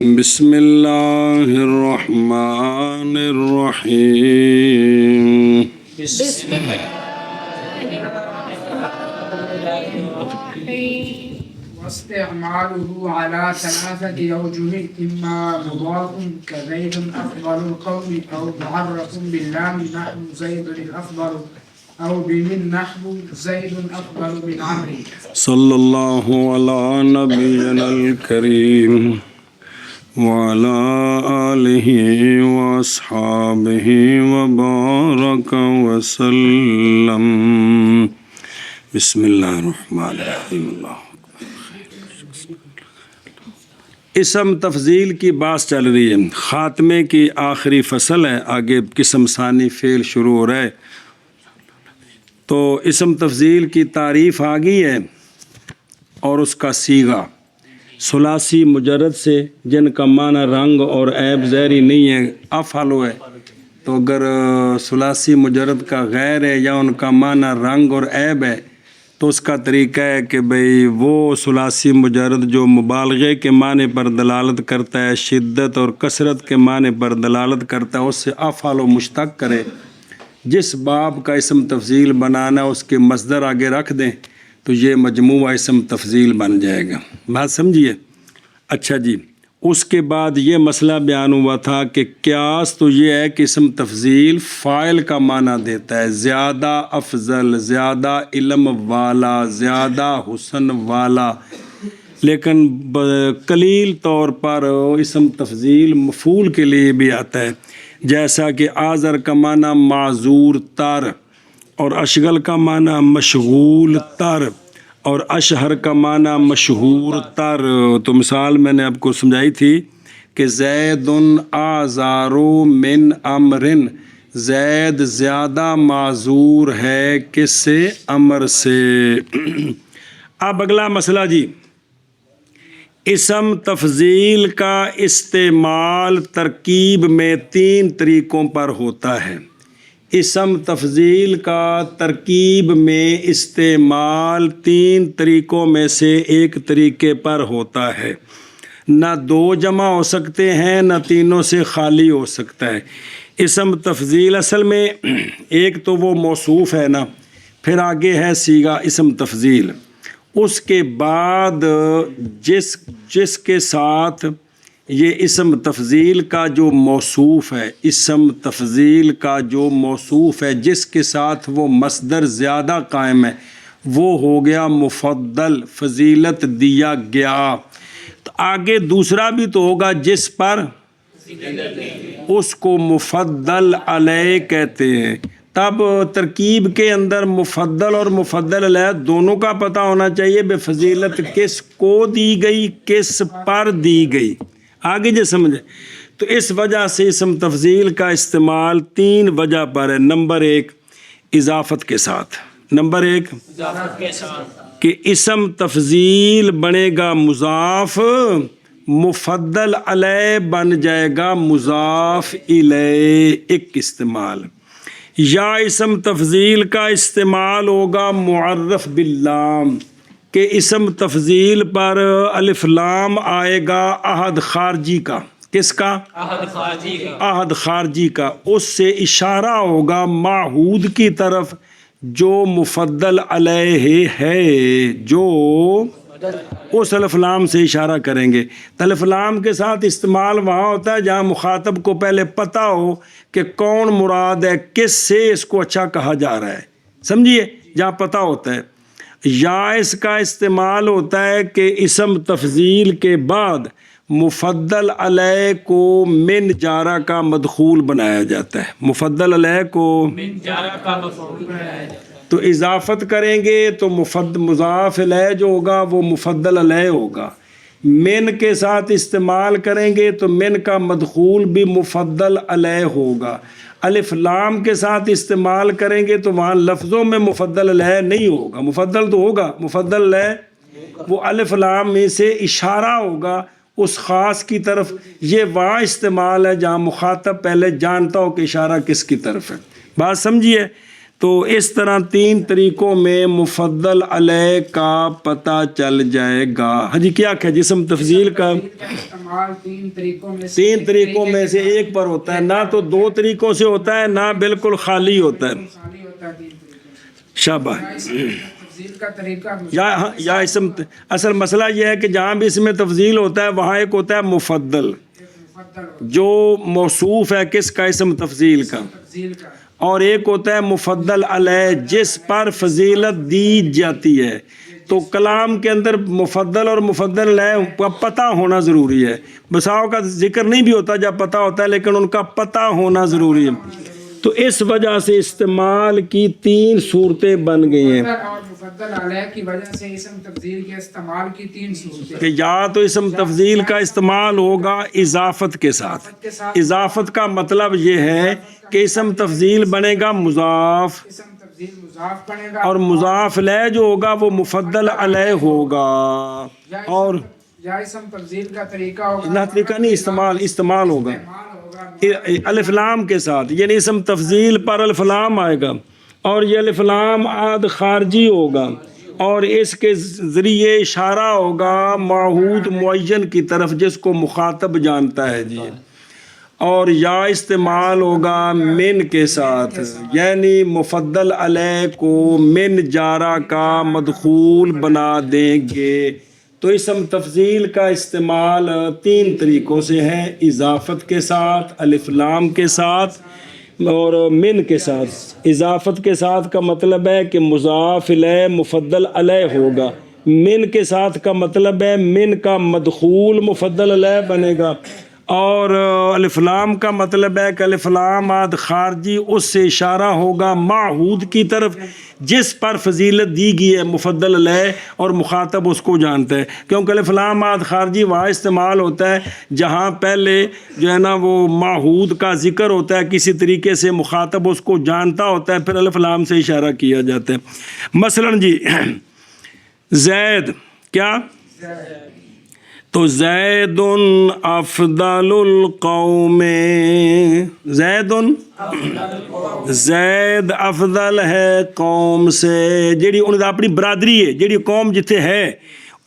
بسم اللہ الرحمن الرحیم بسم الله واستعماله على ثلاثة أوجه إما مضاف كزيد أفضل القوم أو معرف باللام نحو زيد الأفضل أو بمن نحو زيد أفضل من عمرو صلی اللہ علی نبینا الکریم وعلی آلہ واصحابہ وبارک وسلم۔ بسم اللہ الرحمن الرحیم۔ اللہ اسم تفضیل کی بات چل رہی ہے، خاتمے کی آخری فصل ہے، آگے قسم ثانی فعل شروع ہو رہا ہے۔ تو اسم تفضیل کی تعریف آ گئی ہے اور اس کا صیغہ ثلاثی مجرد سے جن کا معنی رنگ اور عیب ظاہری نہیں ہے افعلو ہے، تو اگر ثلاثی مجرد کا غیر ہے یا ان کا معنی رنگ اور عیب ہے تو اس کا طریقہ ہے کہ بھئی وہ ثلاثی مجرد جو مبالغے کے معنی پر دلالت کرتا ہے، شدت اور کثرت کے معنی پر دلالت کرتا ہے، اس سے افعل و مشتق کرے۔ جس باب کا اسم تفضیل بنانا اس کے مصدر آگے رکھ دیں تو یہ مجموعہ اسم تفضیل بن جائے گا۔ بات سمجھیے؟ اچھا جی، اس کے بعد یہ مسئلہ بیان ہوا تھا کہ قیاس تو یہ ہے کہ اسم تفضیل فاعل کا معنی دیتا ہے، زیادہ افضل، زیادہ علم والا، زیادہ حسن والا، لیکن قلیل طور پر اسم تفضیل مفعول کے لیے بھی آتا ہے، جیسا کہ آذر کا معنی معذور تر اور اشغل کا معنی مشغول تر اور اشہر کا معنی مشہور تر۔ تو مثال میں نے آپ کو سمجھائی تھی کہ زید آزار من امرن، زید زیادہ معذور ہے کس سے؟ امر سے۔ اب اگلا مسئلہ جی، اسم تفضیل کا استعمال ترکیب میں 3 طریقوں پر ہوتا ہے۔ اسم تفضیل کا ترکیب میں استعمال 3 طریقوں میں سے ایک طریقے پر ہوتا ہے، نہ 2 جمع ہو سکتے ہیں نہ تینوں سے خالی ہو سکتا ہے۔ اسم تفضیل اصل میں ایک تو وہ موصوف ہے نا، پھر آگے ہے صیغہ اسم تفضیل، اس کے بعد جس کے ساتھ یہ اسم تفضیل کا جو موصوف ہے، اسم تفضیل کا جو موصوف ہے جس کے ساتھ وہ مصدر زیادہ قائم ہے وہ ہو گیا مفضل، فضیلت دیا گیا۔ تو آگے دوسرا بھی تو ہوگا جس پر اس کو مفضل علیہ کہتے ہیں۔ تب ترکیب کے اندر مفضل اور مفضل علیہ دونوں کا پتہ ہونا چاہیے، بے فضیلت کس کو دی گئی، کس پر دی گئی، آگے جو سمجھے۔ تو اس وجہ سے اسم تفضیل کا استعمال 3 وجہ پر ہے۔ نمبر 1 اضافت کے ساتھ، نمبر 1 کہ اسم تفضیل بنے گا مضاف، مفضل علیہ بن جائے گا مضاف الیہ، ایک استعمال۔ یا اسم تفضیل کا استعمال ہوگا معرف باللام، کہ اسم تفضیل پر الف لام آئے گا عہد خارجی کا، کس کا؟ عہد خارجی کا، اس سے اشارہ ہوگا معہود کی طرف جو مفضل علیہ ہے، جو اس الف لام سے اشارہ کریں گے۔ الف لام کے ساتھ استعمال وہاں ہوتا ہے جہاں مخاطب کو پہلے پتہ ہو کہ کون مراد ہے، کس سے اس کو اچھا کہا جا رہا ہے، سمجھیے، جہاں پتہ ہوتا ہے۔ یا اس کا استعمال ہوتا ہے کہ اسم تفضیل کے بعد مفضل علیہ کو من جارہ کا مدخول بنایا جاتا ہے، مفضل علیہ کو من جارہ کا مدخول بنایا جاتا ہے۔ تو اضافت کریں گے تو مضاف علیہ جو ہوگا وہ مفضل علیہ ہوگا، من کے ساتھ استعمال کریں گے تو من کا مدخول بھی مفضل علیہ ہوگا، الف لام کے ساتھ استعمال کریں گے تو وہاں لفظوں میں مفضل علیہ نہیں ہوگا، مفضل تو ہوگا، مفضل علیہ وہ الف لام میں سے اشارہ ہوگا اس خاص کی طرف۔ یہ وہاں استعمال ہے جہاں مخاطب پہلے جانتا ہو کہ اشارہ کس کی طرف ہے، بات سمجھیے۔ تو اس طرح 3 طریقوں میں مفضل علیہ کا پتہ چل جائے گا. ہاں جی کیا کہ جسم تفضیل کا استعمال 3 طریقوں میں 3 طریقوں میں سے ایک پر ہوتا ہے، نہ تو 2 طریقوں سے ہوتا ہے نہ بالکل خالی ہوتا ہے. خالی ہوتا ہے 3 طریقوں سے. شاباش. تفضیل کا طریقہ یا اسم اصل مسئلہ یہ ہے کہ جہاں بھی اس میں تفضیل ہوتا ہے وہاں ایک ہوتا ہے مفضل مفضل جو موصوف ہے کس کا، اسم تفضیل کا، تفضیل کا. اور ایک ہوتا ہے مفضل علیہ جس پر فضیلت دی جاتی ہے. تو کلام کے اندر مفضل اور مفضل علیہ کا پتہ ہونا ضروری ہے. بساؤ کا ذکر نہیں بھی ہوتا جب پتہ ہوتا ہے، لیکن ان کا پتہ ہونا ضروری ہے. تو اس وجہ سے استعمال کی 3 صورتیں بن گئی ہیں اور مفضل علیہ کی وجہ سے اسم تفضیل کے استعمال کی 3 صورتیں. کہ یا تو اسم تفضیل کا استعمال ہوگا اضافت کے ساتھ. اضافت کا مطلب یہ ہے کہ اسم تفضیل بنے گا مضاف، اسم تفضیل مضاف بنے گا اور مضاف علیہ جو ہوگا وہ مفضل علیہ ہوگا. اور یا اسم تفضیل کا طریقہ ہوگا نہ طریقہ نہیں، استعمال ہوگا ہوگا الف لام کے ساتھ، یعنی اسم تفضیل پر الف لام آئے گا اور یہ الف لام عاد خارجی ہوگا اور اس کے ذریعے اشارہ ہوگا معہود معین کی طرف جس کو مخاطب جانتا ہے. جی اور یا استعمال ہوگا من کے ساتھ، یعنی مفضل علیہ کو من جارہ کا مدخول بنا دیں گے. تو اسم تفضیل کا استعمال 3 طریقوں سے ہے، اضافت کے ساتھ، الف لام کے ساتھ اور من کے ساتھ. اضافت کے ساتھ کا مطلب ہے کہ مضاف الیہ مفضل علیہ ہوگا، من کے ساتھ کا مطلب ہے من کا مدخول مفضل علیہ بنے گا، اور الف لام کا مطلب ہے کہ الف لام عاد خارجی اس سے اشارہ ہوگا معہود کی طرف جس پر فضیلت دی گئی ہے مفضل علیہ اور مخاطب اس کو جانتا ہے. کیونکہ الف لام عاد خارجی وہاں استعمال ہوتا ہے جہاں پہلے جو ہے نا وہ معہود کا ذکر ہوتا ہے، کسی طریقے سے مخاطب اس کو جانتا ہوتا ہے، پھر الف لام سے اشارہ کیا جاتا ہے. مثلا جی زید کیا، تو زید افضل القوم، زید افضل ہے قوم سے، جیڑی ان دا اپنی برادری ہے، جیڑی قوم جتھے ہے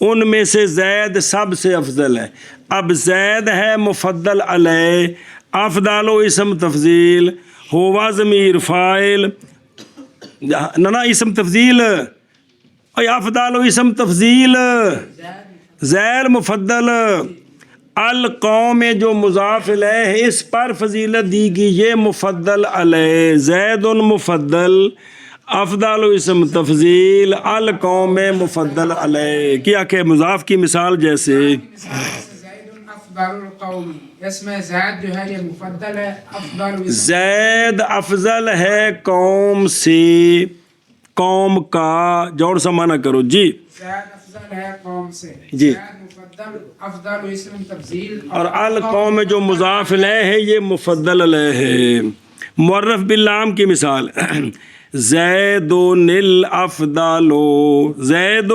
ان میں سے زید سب سے افضل ہے. اب زید ہے مفضل علیہ، افضل و اسم تفضیل، ہوا ضمیر فاعل، نہ اسم تفضیل، افضل و اسم تفضیل، زیر مفضل، القوم جو مضاف الیہ ہے اس پر فضیلت دی گئی یہ مفضل علیہ، زید مفضل، افضل اسم تفضیل، القوم مفضل علیہ. کیا کہ مضاف کی مثال جیسے افضل القوم، اس میں زید جو ہے یہ مفضل ہے، افضل زید افضل ہے قوم سے، قوم کا جوڑ سا معنی کرو جی، زید افضل ہے قوم سے، جی، زید مفضل، افضل اسم تفضیل، اور القوم جو مضاف الیہ ہے یہ مفضل علیہ ہے. معرف باللام کی مثال زید الافضل، زید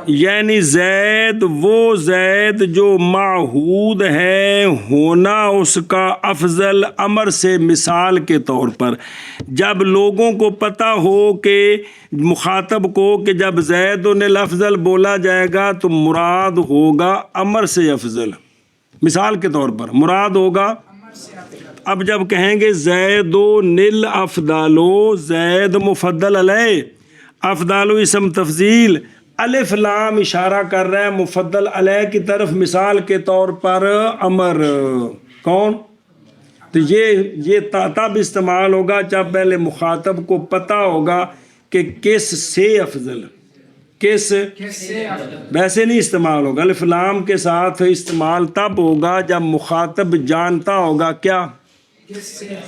یعنی زید وہ زید جو معہود ہے ہونا اس کا افضل امر سے، مثال کے طور پر جب لوگوں کو پتہ ہو کہ مخاطب کو کہ جب زید الافضل بولا جائے گا تو مراد ہوگا امر سے افضل، مثال کے طور پر مراد ہوگا. اب جب کہیں گے زید الافضل، زید مفضل علیہ، افضل اسم تفضیل، الف لام اشارہ کر رہا ہے مفضل علیہ کی طرف، مثال کے طور پر امر کون، تو یہ تب استعمال ہوگا جب پہلے مخاطب کو پتہ ہوگا کہ کس سے افضل، کس ویسے نہیں استعمال ہوگا. الف لام کے ساتھ استعمال تب ہوگا جب مخاطب جانتا ہوگا کیا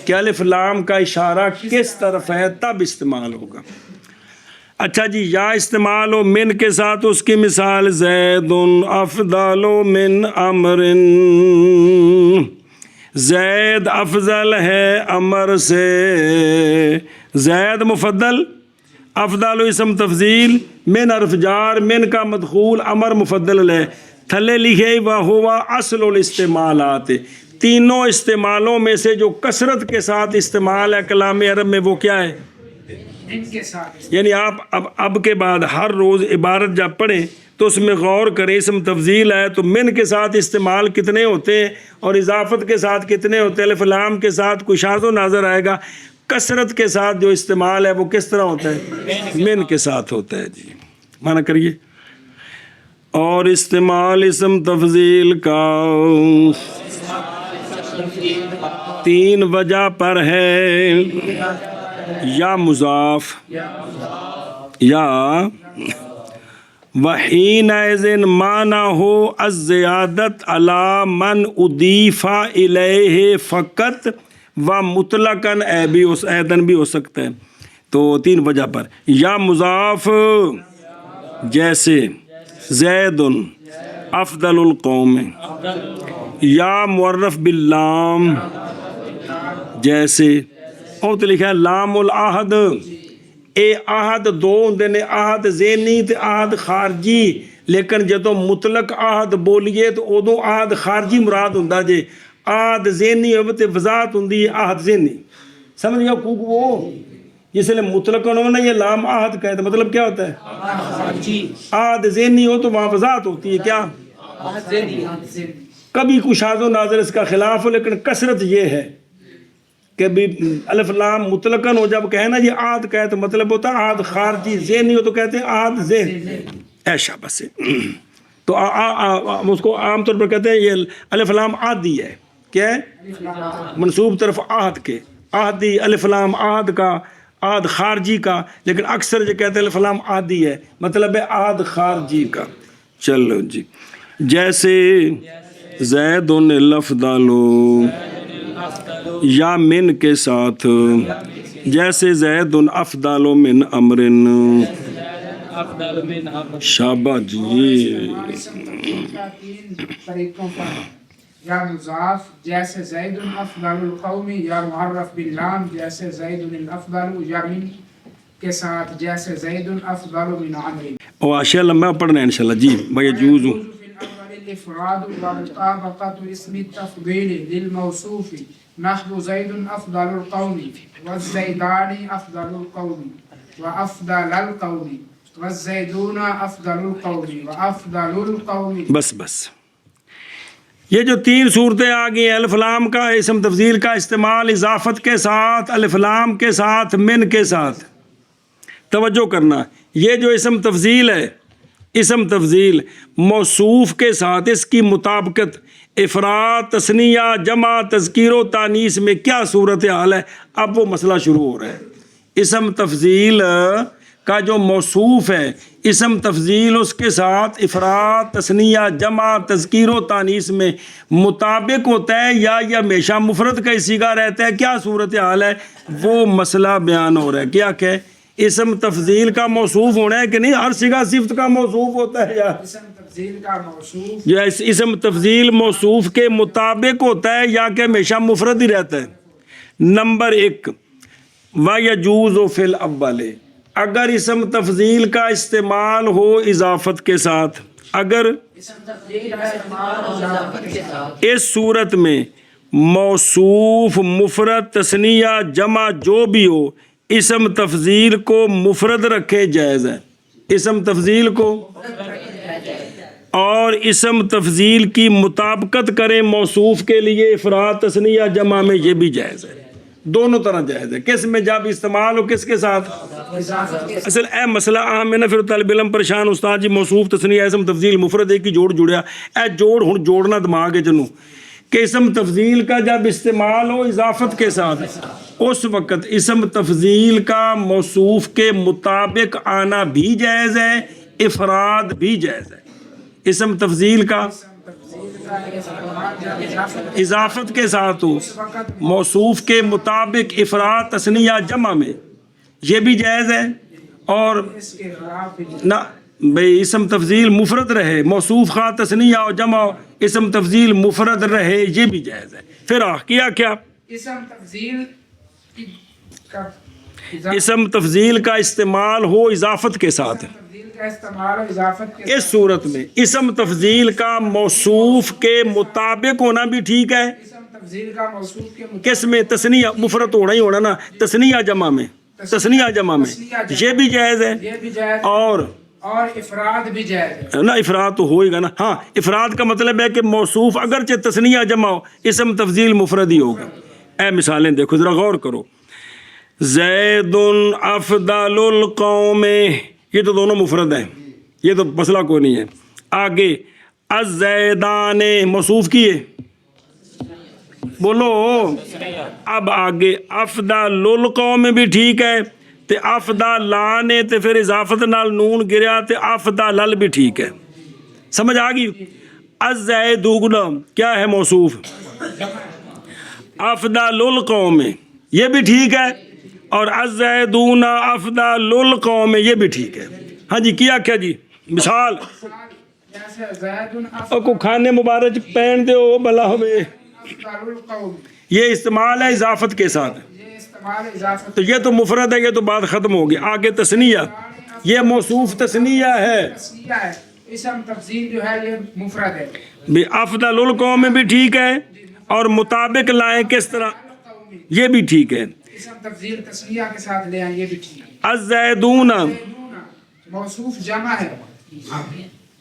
کہ الف لام کا اشارہ کس طرف ہے، تب استعمال ہوگا. اچھا جی، یا استعمال ہو من کے ساتھ، اس کی مثال زید افضل من عمر، زید افضل ہے عمر سے، زید مفضل، افضل اسم تفضیل، من حرف جار، من کا مدخول، امر مفضل علیہ. تھلے لکھے وہوا اصل الاستعمالات، تینوں استعمالوں میں سے جو کثرت کے ساتھ استعمال ہے کلام عرب میں وہ کیا ہے، من کے ساتھ یعنی آپ اب کے بعد ہر روز عبارت جب پڑھیں تو اس میں غور کریں، اسم تفضیل ہے تو من کے ساتھ استعمال کتنے ہوتے ہیں اور اضافت کے ساتھ کتنے ہوتے ہیں، الف لام کے ساتھ کوئی شاذ و ناظر آئے گا، کثرت کے ساتھ جو استعمال ہے وہ کس طرح ہوتا ہے، من کے ساتھ ہوتا ہے۔ جی معنی کریے۔ اور استعمال اسم تفضیل کا 3 وجہ پر ہے، یا مضاف یا وحینئذ معنی ہو الزیادت علی من اضیف الیہ فقط و مطلقاً ایدن بھی ہو سکتا ہے۔ تو 3 وجہ پر، یا مضاف جیسے زید افضل القوم، یا معرف باللام جیسے اور تو لکھا ہے لام العہد، اے عہد 2 ہوندے نے، عہد ذہنی تے عہد خارجی، لیکن جدوں مطلق عہد بولیے تو ادوں عہد خارجی مراد ہوندا جے، عہد ذہنی ہوے تے وضاحت ہوندی ہے عہد ذہنی، سمجھ گیا کو وہ جس لئے مطلق ہونا یہ لام عہد کا ہے تو مطلب کیا ہوتا ہے، عہد ذہنی ہو تو وہاں وضاحت ہوتی ہے، کیا کبھی کوئی شاذ و ناظر اس کا خلاف ہو، لیکن کثرت یہ ہے کہ بھی الف لام مطلقاً ہو جب کہے نا یہ عہد کا ہے تو مطلب ہوتا ہے عہد خارجی، ذہنی ہو تو کہتے ہیں عہد ذہن، ایشا بس تو اس کو عام طور پر کہتے ہیں یہ الف لام عہدی ہے، کیا ہے منصوب طرف عہد کے، عہدی الف لام عہد کا، عہد خارجی کا، لیکن اکثر جو کہتے ہیں الف لام عہدی ہے مطلب ہے عہد خارجی کا۔ چلو جی، جیسے زید الافضل یا من کے ساتھ، جیسے زید افضل من امر، شابہ جی۔ طریقوں پر، یا مضاف جیسے زید افضل القوم، یا معرف باللام جیسے زید الافضل، یا من کے ساتھ جیسے زید افضل من عمر۔ اور اشیاء لمبا پڑھنا ہے انشاءاللہ جی، یجوز الافراد ومطابقة اسم التفضيل للموصوف نحو زيد افضل القوم والزيدان افضل القوم وافضل القوم والزيدون افضل القوم وافضل القوم۔ بس یہ جو 3 صورتیں آ گئی ہیں، الف لام کا اسم تفضیل کا استعمال اضافت کے ساتھ، الف لام کے ساتھ، من کے ساتھ، توجہ کرنا، یہ جو اسم تفضیل ہے، اسم تفضیل موصوف کے ساتھ اس کی مطابقت افراد، تثنیہ، جمع، تذکیر و تانیث میں کیا صورتحال ہے، اب وہ مسئلہ شروع ہو رہا ہے۔ اسم تفضیل کا جو موصوف ہے، اسم تفضیل اس کے ساتھ افراد، تثنیہ، جمع، تذکیر و تانیث میں مطابق ہوتا ہے یا یہ ہمیشہ مفرد کا ہی صیغہ رہتا ہے، کیا صورتحال ہے، وہ مسئلہ بیان ہو رہا ہے۔ کیا کہ اسم تفضیل کا موصوف ہونا ہے کہ نہیں، ہر صیغہ صفت کا موصوف ہوتا ہے یا اسم تفضیل کا موصوف، یا اسم تفضیل موصوف کے مطابق ہوتا ہے یا کہ ہمیشہ مفرد ہی رہتا ہے۔ نمبر 1، وَيَجُوزُ فِي الْأَوَّلِ، اگر اسم تفضیل کا استعمال ہو اضافت کے ساتھ، اگر اس صورت میں موصوف، مفرد، تثنیہ، جمع جو بھی ہو، اسم تفضیل کو مفرد رکھے جائز ہے، اسم تفضیل کو، اور اسم تفضیل کی مطابقت کریں موصوف کے لیے افراد، تثنیہ، جمع میں، یہ بھی جائز ہے، دونوں طرح جائز ہے۔ کس میں جب استعمال ہو، کس کے ساتھ، اصل اے مسئلہ عام ہے نا، پھر طالب علم پریشان، استاد جی موصوف، تثنیہ، اسم تفضیل، مفرد ایک ہی جوڑ جڑیا، اے جوڑ ہن جوڑنا دماغ ہے جنوں کہ اسم تفضیل کا جب استعمال ہو اضافت کے ساتھ، اس وقت اسم تفضیل کا موصوف کے مطابق آنا بھی جائز ہے، افراد بھی جائز ہے۔ اسم تفضیل کا اضافت کے ساتھ ہو، موصوف کے مطابق افراد، تثنیہ، جمع میں، یہ بھی جائز ہے، اور نہ بھئی اسم تفضیل مفرد رہے، موصوف خواہ تثنیہ اور جمع، اسم تفضیل مفرد رہے، یہ بھی جائز ہے۔ پھر کیا اسم تفضیل کا استعمال ہو اضافت کے ساتھ، اس صورت میں اسم تفضیل کا موصوف کے مطابق ہونا بھی ٹھیک ہے، کس میں، تثنیہ، مفرد ہونا ہی ہونا نا، تثنیہ جمع میں، تسنیہ جمع میں، یہ بھی جائز ہے، یہ بھی جائز، اور افراد بھی جائز ہے۔ نا افراد تو ہوئے گا نا، ہاں افراد کا مطلب ہے کہ موصوف اگرچہ تسنیہ جمع ہو، اسم تفضیل مفرد ہی ہوگا۔ اے مثالیں دیکھو ذرا غور کرو، زید افضل القوم، یہ تو دونوں مفرد ہیں، یہ تو مسئلہ کوئی نہیں ہے۔ آگے الزیدان موصوف کی ہے، بولو اب آگے افضل القوم بھی ٹھیک ہے، تے افضل لانے تے پھر اضافت نال نون گریا تے افضل بھی ٹھیک ہے، سمجھ آ گئی۔ الزیدون کیا ہے موصوف، افضل القوم یہ بھی ٹھیک ہے، اور الزیدون افضل القوم یہ بھی ٹھیک ہے۔ ہاں جی کیا کیا جی مثال، جیسے زید اور کو کھانے مبارک پہن دے ہو بلا ہوئے، افضل القوم، یہ استعمال ہے اضافت کے ساتھ، یہ استعمال اضافت، تو یہ تو مفرد ہے، یہ تو بات ختم ہوگی۔ آگے تثنیہ، یہ موصوف تثنیہ ہے، تسنیہ ہے، اسم تفضیل جو ہے یہ مفرد ہے۔ بھی افضل القوم میں بھی ٹھیک ہے، اور مطابق لائیں کس طرح، یہ بھی ٹھیک ہے۔ اسم تفضیل تسنیہ کے ساتھ لے آئیں، یہ بھی ٹھیک ہے۔ الزیدون، موصوف جمع ہے،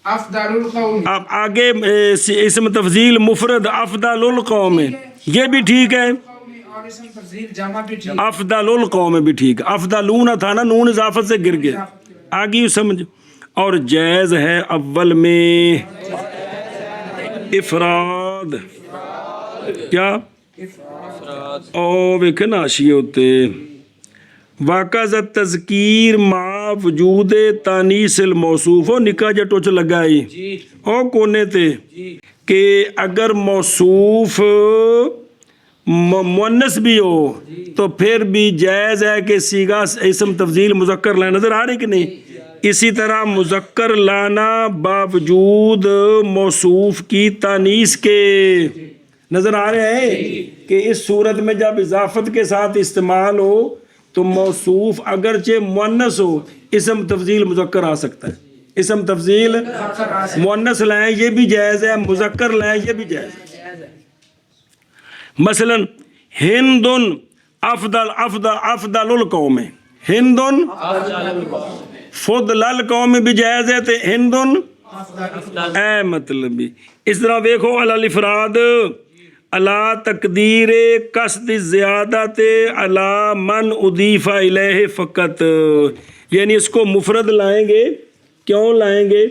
افضل القوم، اب آگے اسم تفضیل مفرد افضل القوم یہ بھی ٹھیک ہے، اور اسم تفضیل جمع بھی ٹھیک افضل القوم بھی ٹھیک ہے، افضلون تھا نا، نون اضافت سے گر گیا، آگے سمجھ۔ اور جائز ہے اول میں افراد، کیا او ویکھے نا آشی ہوتے واقع تذکیر ما وجود تانیس الموصوف، او نکا جا ٹوچ لگائی او کونے تے کہ اگر موصوف مؤنث بھی ہو تو پھر بھی جائز ہے کہ صیغہ اسم تفضیل مذکر لانا، نظر آ رہی کہ نہیں؟ اسی طرح مذکر لانا باوجود موصوف کی تانیث کے، نظر آ رہے ہیں کہ اس صورت میں جب اضافت کے ساتھ استعمال ہو تو موصوف اگرچہ مؤنث ہو اسم تفضیل مذکر آ سکتا ہے، اسم تفضیل مؤنث لائیں یہ بھی جائز ہے، مذکر لائیں یہ بھی جائز ہے۔ مثلا ہند افضل افضل القوم، ہند فضل القوم بھی جائز ہے، تو ہند اے مطلب بھی اس طرح دیکھو الافراد علا تقدیر قصد زیادت علا من اضیف الیہ فقط، یعنی اس کو مفرد لائیں گے، کیوں لائیں گے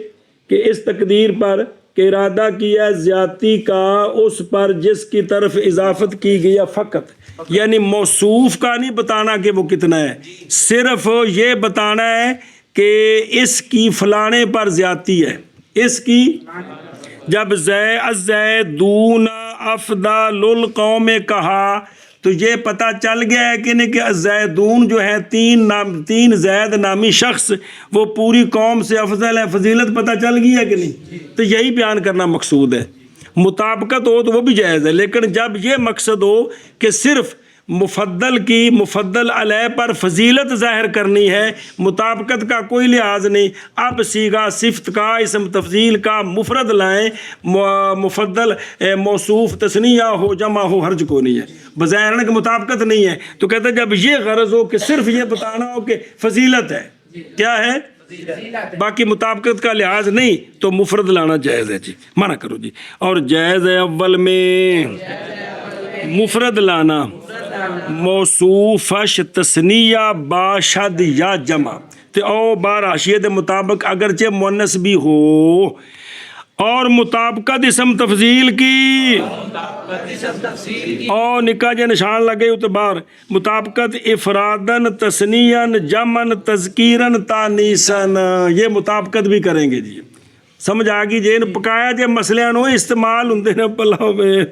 کہ اس تقدیر پر کہ ارادہ کیا زیادتی کا اس پر جس کی طرف اضافت کی گئی فقط، یعنی موصوف کا نہیں بتانا کہ وہ کتنا ہے، صرف یہ بتانا ہے کہ اس کی فلانے پر زیادتی ہے، اس کی۔ جب الزیدون افضل القوم کہا تو یہ پتہ چل گیا ہے کہ نہیں کہ الزیدون جو ہے تین زید نامی شخص وہ پوری قوم سے افضل ہے، فضیلت پتہ چل گئی ہے کہ نہیں؟ تو یہی بیان کرنا مقصود ہے۔ مطابقت ہو تو وہ بھی جائز ہے، لیکن جب یہ مقصد ہو کہ صرف مفضل کی مفضل علیہ پر فضیلت ظاہر کرنی ہے، مطابقت کا کوئی لحاظ نہیں، اب صیغہ صفت کا اسم تفضیل کا مفرد لائیں، مفضل موصوف تثنیہ ہو جمع ہو حرج کو نہیں ہے، بظاہر کہ مطابقت نہیں ہے، تو کہتے ہیں جب یہ غرض ہو کہ صرف یہ بتانا ہو کہ فضیلت ہے، کیا ہے باقی مطابقت کا لحاظ نہیں، تو مفرد لانا جائز ہے جی، منع کرو جی۔ اور جائز ہے اول میں مفرد لانا موصوفش تثنیہ باشد یا جمع، تے او بار حاشیے دے مطابق اگرچہ مؤنث بھی ہو، اور مطابقت اسم تفضیل کی او نکاح جے نشان لگے اتنے بار مطابقت افرادن تثنیاً جمعن تذکیرن تانیسن، یہ مطابقت بھی کریں گے جی، سمجھ آگی جی، پکایا جے مسئلے نو استعمال ہوں نا پلاؤ میں۔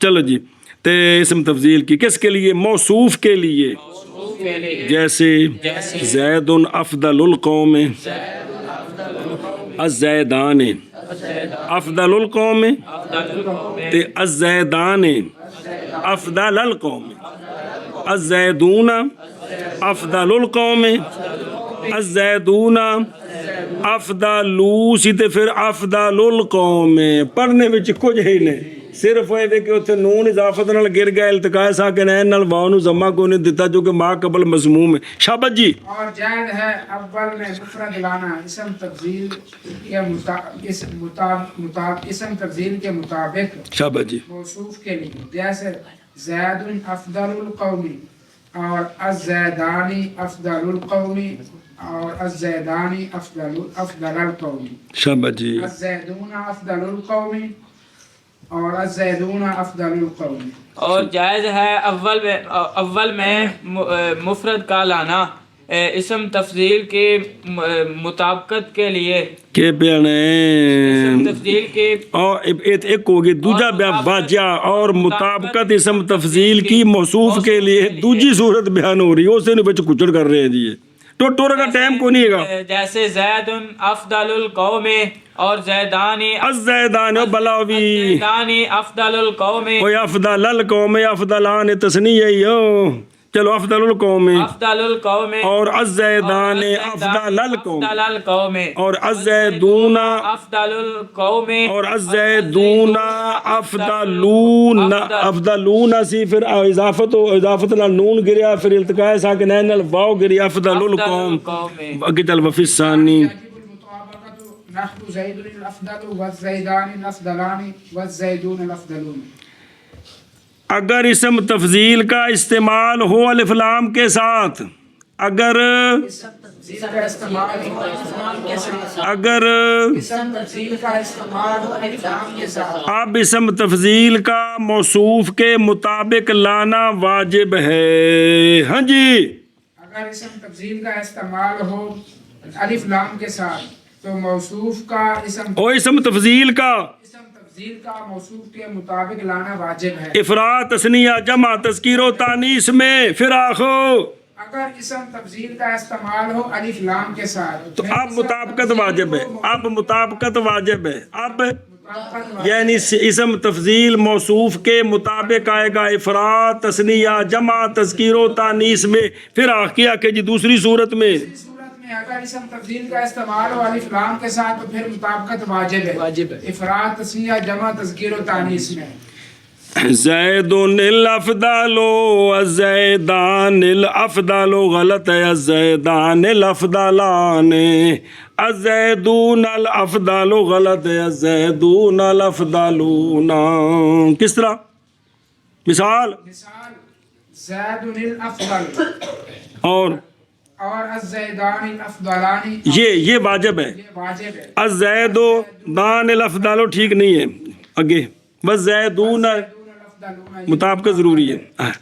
چلو جی، تے اسم تفضیل کی کس کے لیے؟ موصوف کے لیے، جیسے زید افضل القوم، الزیدان افضل القوم، تے الزیدان افضل القوم، الزیدون افضل القوم، الزیدون افضلو سی تے پھر افضل القوم، پڑھنے میں کچھ ہی نہیں، ਸਿਰਫ ਇਹ ਵੇ ਕਿ ਉੱਥੇ ਨੂਨ ਇਜ਼ਾਫਤ ਨਾਲ ਗਿਰ ਗਿਆ, ਇਲਤਕਾਏ ਸਾਕਿਨੈਨ ਨਾਲ ਵਾਓ ਨੂੰ ਜ਼ਮਾ ਕੋਈ ਨਹੀਂ ਦਿੱਤਾ ਜੋ ਕਿ ਮਾ ਕਬਲ ਮਜ਼ਮੂਮ ਹੈ। ਸ਼ਾਬਾਸ਼ ਜੀ। اور جائز ہے اول میں مفرد لانا اسم تفضیل کے مطابق شاબાش جی۔ موصوف کے لیے، جیسے زید افضل القوم اور الزیدانی افضل القوم اور الزیدانی افضل القوم، شاબાش جی۔ الزیدون افضل القوم اور الزیدون افضل القوم۔ اور جائز ہے اول میں مفرد کا لانا اسم تفضیل کے مطابقت کے لیے، کہ پیانے اسم تفضیل کے اور ایک ہوگی دوجا بیان باجا اور مطابقت اسم تفضیل کی موصوف کے لیے دوجی صورت بیان ہو رہی ہے، اسے نہیں بچ کچڑ کر رہے ہیں جی۔ ٹوٹورا کا ٹائم کو نہیں گا۔ جیسے زید افضل القوم اور زیدانی الزیدان بلاوی زیدانی افضل القوم کوئی افضل القوم افضلان تسنیہ ہو، چلو افضل القوم افضل القوم اور الزیدان افضل القوم افضل القوم اور الزیدون افضل القوم اور الزیدون افضلون سی، پھر اضافت نال نون گریا، پھر التقاء ساکنین نال واو گریا، افضل القوم اگے چل وفی الثانی يجب المطابقة نحو زيد الأفضل والزيدان الأفضلان والزيدون الأفضلون۔ اگر اسم تفضیل کا استعمال ہو الف لام کے ساتھ، اگر اسم تفضیل کا استعمال ہو الف لام کے ساتھ، اب اسم تفضیل کا موصوف کے مطابق لانا واجب ہے۔ ہاں جی، اگر اسم تفضیل کا استعمال ہو الف لام کے ساتھ تو موصوف کا اسم تفضیل کا موصوف کے مطابق لانا واجب ہے۔ افراد تثنیہ جمع تذکیر و تانیث میں فراخ ہو اگر اسم تفضیل کا استعمال ہو الف لام کے ساتھ تو اب مطابقت واجب ہے، اب مطابقت واجب ہے، اب یعنی اسم تفضیل موصوف کے مطابق آئے گا افراد تثنیہ جمع تذکیر و تانیث میں فراخ کیا کہ جی دوسری صورت میں اگر اسم تفضیل کا استعمال ہو الف لام کے ساتھ تو پھر مطابقت واجب ہے، افراد تثنیہ جمع تذکیر و تانیث میں۔ زید الافضل الزیدان الافضل غلط ہے، الزیدان الافضلان الزیدون الافضل غلط ہے، الزیدون الافضلون۔ کس طرح؟ مثال زید الافضل اور الزیدان الافضلان، یہ واجب ہے، یہ واجب ہے۔ الزیدان الافضل ٹھیک نہیں ہے، آگے والزیدون مطابقت ضروری ہے،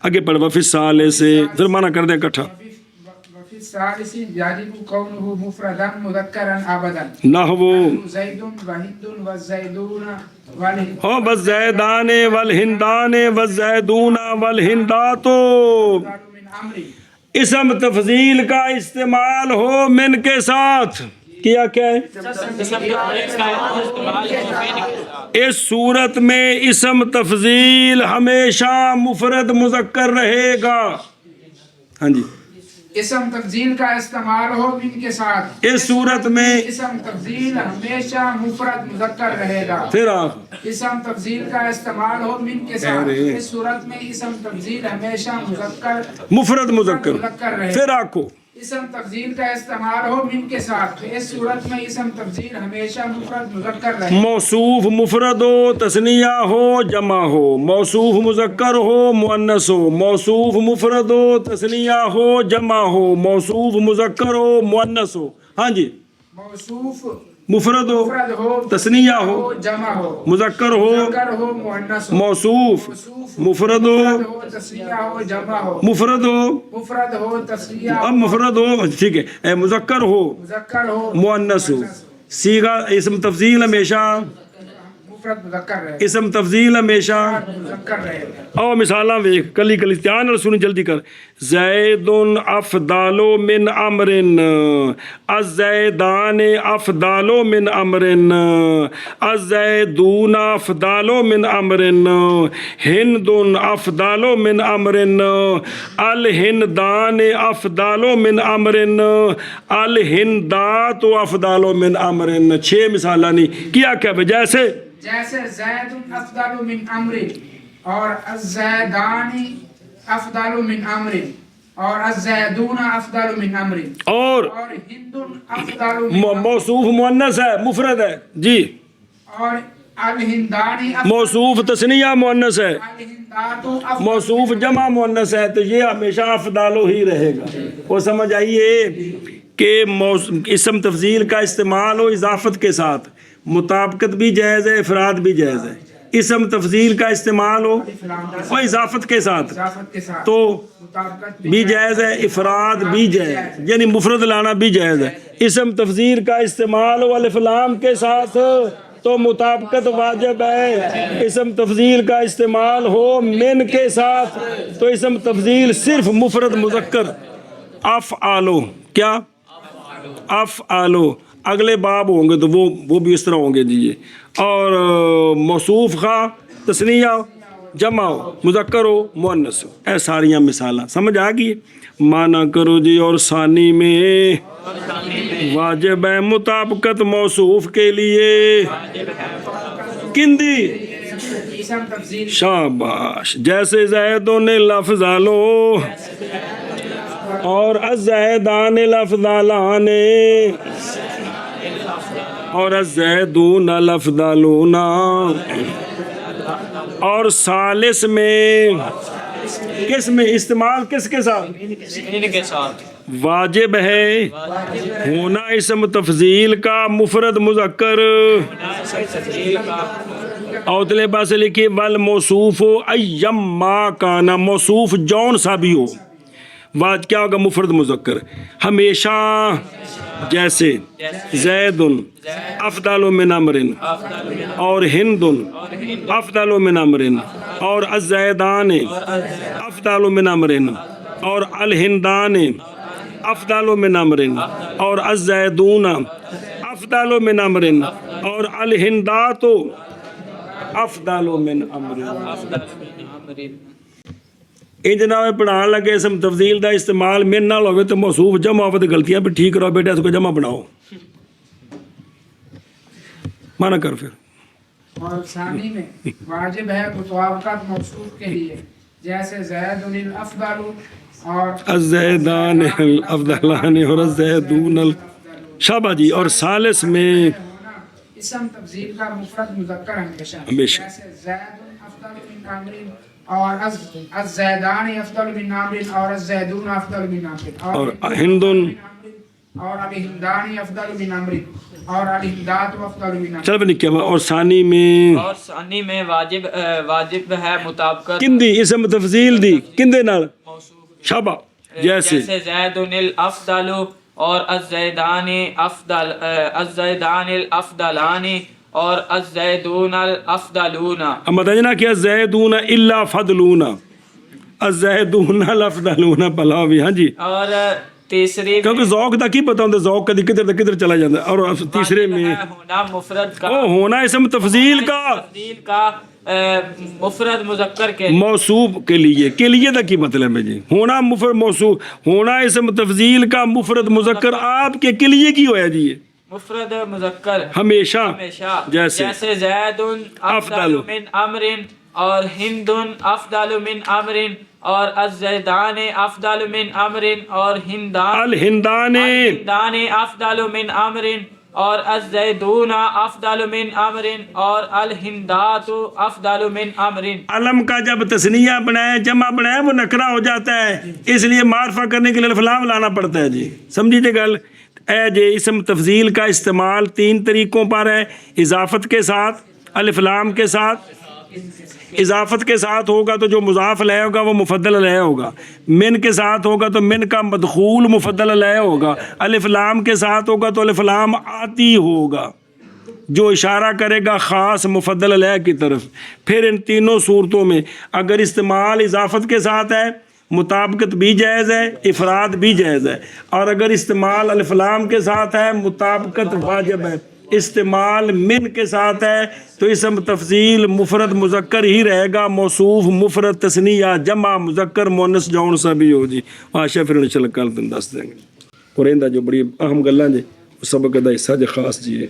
آگے پڑھ وفی الثالث سے پھر معنی کر دیں اکٹھا۔ وفی الثالث یجب کونہ مفردا مذکرا ابدا نحو زید وہند والزیدون والزیدان والہندان والزیدون والہندات۔ من امری، اسم تفضیل کا استعمال ہو من کے ساتھ کیا کیا ہے؟ اس صورت میں اسم تفضیل ہمیشہ مفرد مذکر رہے گا۔ ہاں جی، اسم تفضیل کا استعمال ہو من کے ساتھ، اس صورت میں اسم تفضیل ہمیشہ مفرد مذکر رہے گا۔ پھر آپ اسم تفضیل کا استعمال ہو من کے ساتھ، اس صورت میں اسم تفضیل ہمیشہ مفرد مذکر رہے پھر گا۔ آکو اسم تفضیل کا استعمال ہو من کے ساتھ، اس صورت میں اسم تفضیل ہمیشہ مفرد مذکر رہے گا۔ موصوف مفرد ہو، تثنیہ ہو، جمع ہو، موصوف مذکر ہو، مؤنث ہو، موصوف مفرد ہو، تثنیہ ہو، جمع ہو، موصوف مذکر ہو، مؤنث ہو۔ ہاں جی، موصوف مفرد مفرد ہو، ہو، تثنیہ ہو، جمع ہو، مذکر ہو، مؤنث ہو، موصوف مفرد ہو، تثنیہ ہو، جمع ہو، مفرد ہو، مفرد ہو، تثنیہ اب مفرد ہو، ٹھیک ہے، مذکر ہو، مذکر ہو، مؤنث ہو، صیغہ اسم تفضیل ہمیشہ مفرد مذکر رہے گا، اسم تفضیل ہمیشہ مذکر رہے گا۔ او مثالاں ویکھ کلی کلی دھیان نال سن جلدی کر۔ زید افضل من امر، الزیدان افضل من امر، الزیدون افضل من امر، ہند افضل من امر، الہندان افضل من امر، الہندات افضل من امر۔ 6 مثالاں نہیں کیا کیا جیسے جیسے زید افضل من عمر اور الزیدانی افضل من عمر اور الزیدون افضل من عمر اور ہند افضل من موصوف مؤنث ہے مفرد ہے جی، اور الہندانی موصوف تثنیہ مؤنث ہے، الہندات افضل موصوف جمع مؤنث ہے، تو یہ ہمیشہ افضل ہی رہے گا۔ وہ سمجھ آئیے کہ اسم تفضیل کا استعمال ہو اضافت کے ساتھ، مطابقت بھی جائز ہے، افراد بھی جائز ہے۔ اسم تفضیل کا استعمال ہو اور اضافت کے ساتھ اضافت کے ساتھ تو مطابقت بھی جائز ہے، افراد بھی جائز ہے، یعنی مفرد لانا بھی جائز ہے۔ اسم تفضیل کا استعمال ہو الف لام کے ساتھ تو مطابقت واجب ہے، اسم تفضیل کا استعمال ہو من کے ساتھ تو اسم تفضیل صرف مفرد مذکر افعالو، کیا افعالو، اگلے باب ہوں گے تو وہ بھی اس طرح ہوں گے جی۔ اور موصوف خواہ تثنیہ جمع ہو، مذکر ہو مؤنث ہو، اے ساریاں مثالاں سمجھ آ گئی۔ مانا کرو جی اور ثانی میں واجب ہے مطابقت موصوف کے لیے کندی اسم تفضیل شاباش، جیسے زیدون الافضلو اور الزیدان الافضلان اور الزیدون الافضلون، اور ثالث میں کس میں استعمال کس کے ساتھ ان کے ساتھ واجب ہے ہونا اسم تفضیل کا مفرد مذکر، اوتلے پاس لکھیے ول موصوف ہو ایما کانا، موصوف جون سا بھی ہو، واج کیا ہوگا مفرد مذکر ہمیشہ، جیسے زید افضل من عمر اور ہند افضل من عمر اور الزیدان افضل من عمر اور الہندان افضل من عمر اور الزیدون افضل من عمر اور الہندات افضل من عمر۔ ان جناب پڑھان لگے اسم تفضیل دا استعمال من نال ہوئے تو موصوف جمع ہوئے تو غلطیاں بھی ٹھیک کرو بیٹا، اس کو جمع بناؤ، مانا کر پھر۔ اور ثانی میں واجب ہے مطابقت موصوف کے لیے، جیسے زید الافضل اور الزیدان الافضلان اور الزیدون شابہ جی۔ اور ثالث میں اسم تفضیل کا مفرد مذکر ہمیشہ، ہمیشہ۔ جیسے زید افضل من عمر اور الزیدان افضل من عمر اور الزیدون افضل من عمر اور ہند اور الہندان افضل من عمر اور الہندات افضل من عمر۔ چل بھی نکیا اور ثانی میں اور ثانی میں واجب ہے مطابقت کندی اسم تفضیل دی کندے نال شابہ، جیسے زید الافضل اور الزیدان الافضلان اور الزیدون الافضلون۔ اما تجنا کیا زیدون الا فضلون، الزیدون الافضلون بلا بھی، ہاں جی، اور تیسری کیونکہ ذوق دا کی پتہ ہوندا ذوق کدی کدھر چلا جاتا ہے۔ اور تیسرے میں ہونا مفرد کا او ہونا اسم تفضیل کا تفضیل کا مفرد مذکر کے موصوف کے لیے دا کی مطلب ہے جی، ہونا مفرد موصوف، ہونا اسم تفضیل کا مفرد مذکر آپ کے لیے کی ہویا جی، مفرد مذکر ہمیشہ، ہمیشہ، جیسے زید افضل من عمر اور ہند افضل من عمر اور الزیدان افضل من عمر اور الہندان افضل من عمر اور الزیدون افضل من عمر اور الہندات افضل من عمر۔ علم کا جب تثنیہ بنائے جمع بنائے وہ نکرہ ہو جاتا ہے، اس لیے معرفہ کرنے کے لیے الف لام لانا پڑتا ہے جی، سمجھیے گل۔ اے جی اسم تفضیل کا استعمال تین طریقوں پر ہے، اضافت کے ساتھ، الف لام کے ساتھ۔ اضافت کے ساتھ ہوگا تو جو مضاف علیہ ہوگا وہ مفضل علیہ ہوگا، من کے ساتھ ہوگا تو من کا مدخول مفضل علیہ ہوگا، الف لام کے ساتھ ہوگا تو الف لام آتی ہوگا جو اشارہ کرے گا خاص مفضل علیہ کی طرف۔ پھر ان تینوں صورتوں میں اگر استعمال اضافت کے ساتھ ہے مطابقت بھی جائز ہے، افراد بھی جائز ہے، اور اگر استعمال الف لام کے ساتھ ہے مطابقت واجب ہے، استعمال من کے ساتھ ہے تو اسم تفضیل مفرد مذکر ہی رہے گا، موصوف مفرد تثنیہ جمع مذکر مؤنث جون سا بھی ہو جی۔ آشا پھر انشاءاللہ کل تم دس دیں گے، اور جو بڑی اہم گلاں جی سبق دا حصہ جی خاص جی ہے۔